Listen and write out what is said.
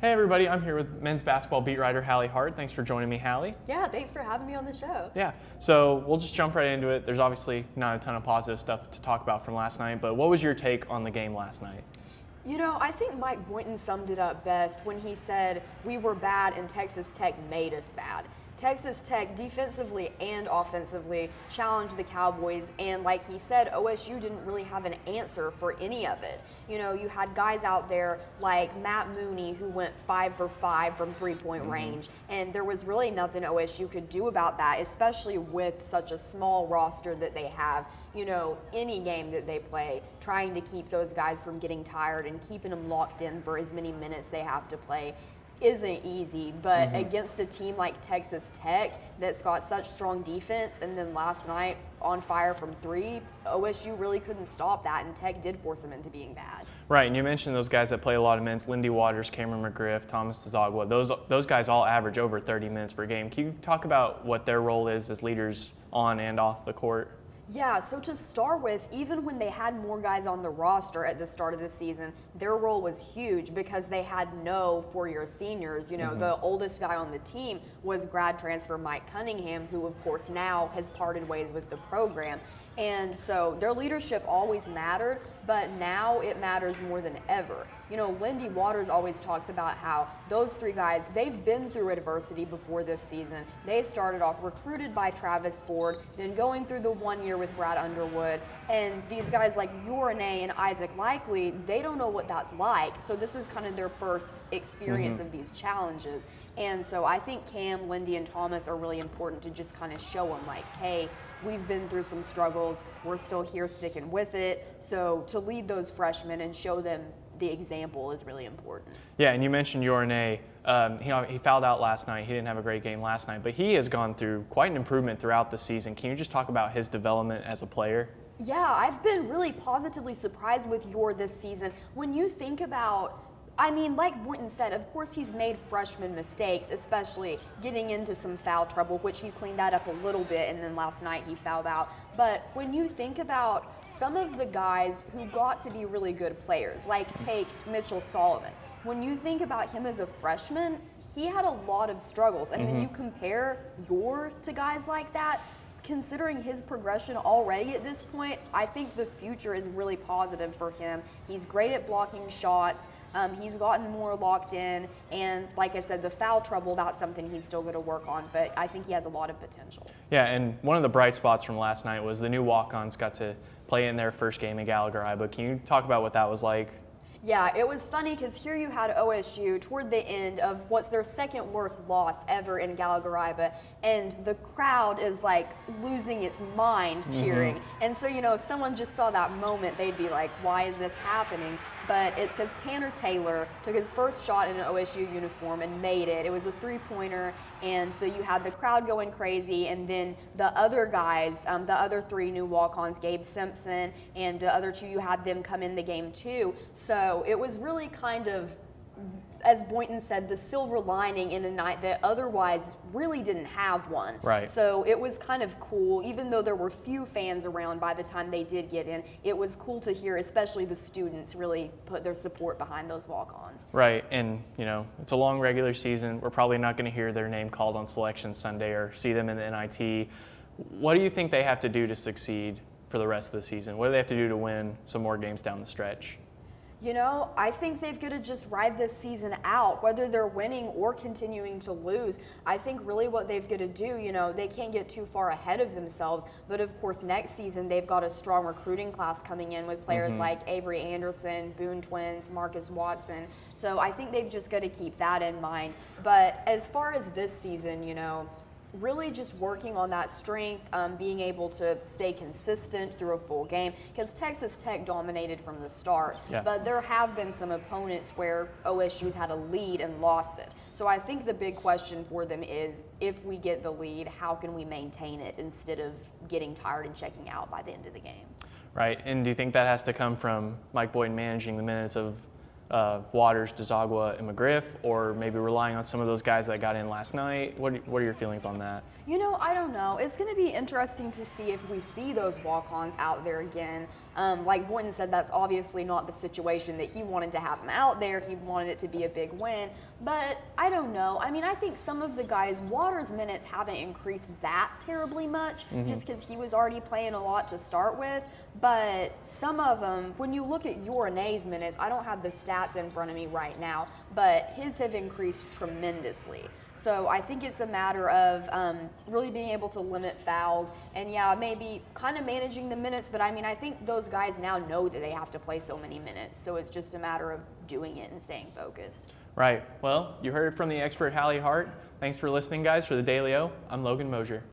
Hey everybody, I'm here with men's basketball beat writer Hallie Hart. Thanks for joining me, Hallie. Yeah, thanks for having me on the show. Yeah, so we'll just jump right into it. There's obviously not a ton of positive stuff to talk about from last night, but what was your take on the game last night? You know, I think Mike Boynton summed it up best when he said, we were bad and Texas Tech made us bad. Texas Tech defensively and offensively challenged the Cowboys, and like he said, OSU didn't really have an answer for any of it. You know, you had guys out there like Matt Mooney who went 5 for 5 from three-point range, and there was really nothing OSU could do about that, especially with such a small roster that they have. You know, any game that they play, trying to keep those guys from getting tired and keeping them locked in for as many minutes they have to play isn't easy, but against a team like Texas Tech that's got such strong defense, and then last night on fire from three, OSU really couldn't stop that, and Tech did force them into being bad. Right, and you mentioned those guys that play a lot of minutes, Lindy Waters, Cameron McGriff, Thomas Dzagwa. Those guys all average over 30 minutes per game. Can you talk about what their role is as leaders on and off the court? Yeah, so to start with, even when they had more guys on the roster at the start of the season, their role was huge because they had no four-year seniors. You know, the oldest guy on the team was grad transfer Mike Cunningham, who of course now has parted ways with the program. And so their leadership always mattered, but now it matters more than ever. You know, Lindy Waters always talks about how those three guys, they've been through adversity before this season. They started off recruited by Travis Ford, then going through the 1 year with Brad Underwood. And these guys like Yorane and Isaac Likely, they don't know what that's like. So this is kind of their first experience of these challenges. And so I think Cam, Lindy, and Thomas are really important to just kind of show them like, hey, we've been through some struggles. We're still here sticking with it. So to lead those freshmen and show them the example is really important. Yeah, and you mentioned Yorane. He fouled out last night. He didn't have a great game last night, but he has gone through quite an improvement throughout the season. Can you just talk about his development as a player? Yeah, I've been really positively surprised with Yor this season. When you think about, I mean, like Boynton said, of course he's made freshman mistakes, especially getting into some foul trouble, which he cleaned that up a little bit, and then last night he fouled out. But when you think about some of the guys who got to be really good players, like take Mitchell Solomon, when you think about him as a freshman, he had a lot of struggles. And then you compare Yor to guys like that, considering his progression already at this point, I think the future is really positive for him. He's great at blocking shots. He's gotten more locked in. And like I said, the foul trouble, that's something he's still going to work on. But I think he has a lot of potential. Yeah, and one of the bright spots from last night was the new walk-ons got to play in their first game in Gallagher-Iba. Can you talk about what that was like? Yeah, it was funny because here you had OSU toward the end of what's their second worst loss ever in Gallagher-Iba, and the crowd is like losing its mind cheering. And so, you know, if someone just saw that moment, they'd be like, why is this happening? But it's because Tanner Taylor took his first shot in an OSU uniform and made it. It was a three-pointer, and so you had the crowd going crazy, and then the other guys, the other three new walk-ons, Gabe Simpson, and the other two, you had them come in the game too. So it was really kind of, as Boynton said, the silver lining in a night that otherwise really didn't have one. Right. So it was kind of cool, even though there were few fans around by the time they did get in, it was cool to hear, especially the students really put their support behind those walk-ons. Right, and you know, it's a long regular season. We're probably not going to hear their name called on Selection Sunday or see them in the NIT. What do you think they have to do to succeed for the rest of the season? What do they have to do to win some more games down the stretch? You know, I think they've got to just ride this season out, whether they're winning or continuing to lose. I think really what they've got to do, you know, they can't get too far ahead of themselves, but of course next season they've got a strong recruiting class coming in with players like Avery Anderson, Boone Twins, Marcus Watson. So I think they've just got to keep that in mind. But as far as this season, you know, really just working on that strength, being able to stay consistent through a full game, because Texas Tech dominated from the start, but there have been some opponents where OSU's had a lead and lost it. So I think the big question for them is, if we get the lead, how can we maintain it instead of getting tired and checking out by the end of the game? Right, and do you think that has to come from Mike Boynton managing the minutes of Waters, Dzagwa, and McGriff, or maybe relying on some of those guys that got in last night? What are your feelings on that? You know, I don't know. It's going to be interesting to see if we see those walk-ons out there again. Like Boynton said, that's obviously not the situation that he wanted to have him out there. He wanted it to be a big win. But I don't know. I mean, I think some of the guys, Waters' minutes haven't increased that terribly much just because he was already playing a lot to start with. But some of them, when you look at Urine's minutes, I don't have the stats in front of me right now, but his have increased tremendously. So I think it's a matter of really being able to limit fouls and, yeah, maybe kind of managing the minutes. But, I mean, I think those guys now know that they have to play so many minutes. So it's just a matter of doing it and staying focused. Right. Well, you heard it from the expert Hallie Hart. Thanks for listening, guys. For the Daily O, I'm Logan Moser.